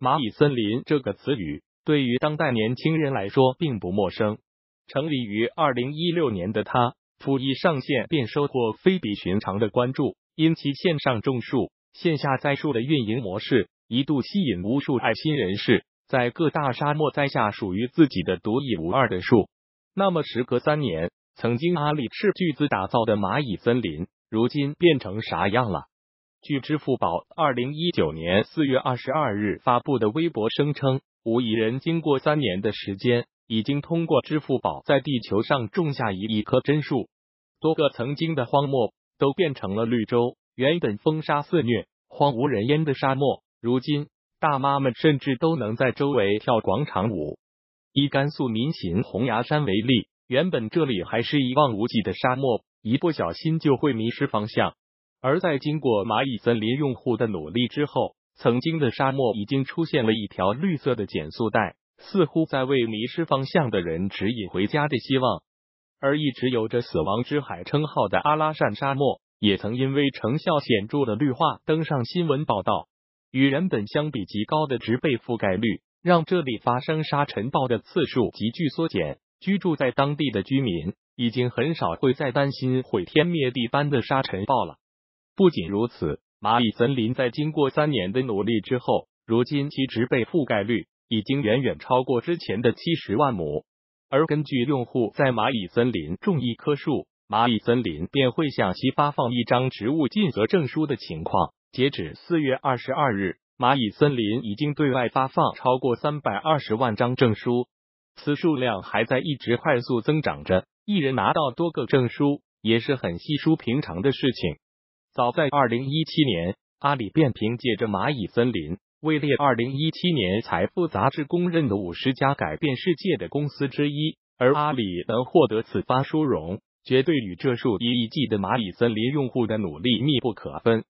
蚂蚁森林这个词语对于当代年轻人来说并不陌生。成立于2016年的它，甫一上线便收获非比寻常的关注，因其线上种树、线下栽树的运营模式，一度吸引无数爱心人士在各大沙漠栽下属于自己的独一无二的树。那么时隔3年，曾经阿里斥巨资打造的蚂蚁森林，如今变成啥样了？据支付宝2019年4月22日发布的微博声称，5亿人经过3年的时间，已经通过支付宝在地球上种下1亿棵真树。多个曾经的荒漠都变成了绿洲，原本风沙肆虐、荒无人烟的沙漠，如今大妈们甚至都能在周围跳广场舞。以甘肃岷县红崖山为例，原本这里还是一望无际的沙漠，一不小心就会迷失方向。而在经过蚂蚁森林用户的努力之后，曾经的沙漠已经出现了一条绿色的减速带，似乎在为迷失方向的人指引回家的希望。而一直有着死亡之海称号的阿拉善沙漠，也曾因为成效显著的绿化登上新闻报道。与原本相比极高的植被覆盖率，让这里发生沙尘暴的次数急剧缩减，居住在当地的居民已经很少会再担心毁天灭地般的沙尘暴了。不仅如此，蚂蚁森林在经过3年的努力之后，如今其植被覆盖率已经远远超过之前的70万亩。而根据用户在蚂蚁森林种1棵树，蚂蚁森林便会向其发放1张植物尽责证书的情况，截止4月22日，蚂蚁森林已经对外发放超过320万张证书，此数量还在一直快速增长着，一人拿到多个证书也是很稀疏平常的事情。早在2017年，阿里便凭借着蚂蚁森林位列2017年财富杂志公认的50家改变世界的公司之一，而阿里能获得此番殊荣，绝对与这数以亿计的蚂蚁森林用户的努力密不可分。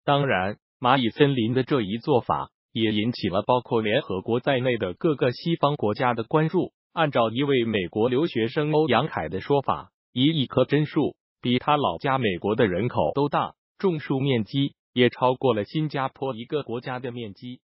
当然，蚂蚁森林的这一做法也引起了包括联合国在内的各个西方国家的关注。按照一位美国留学生欧阳凯的说法，1亿棵真树比他老家美国的人口都大，种树面积也超过了新加坡一个国家的面积。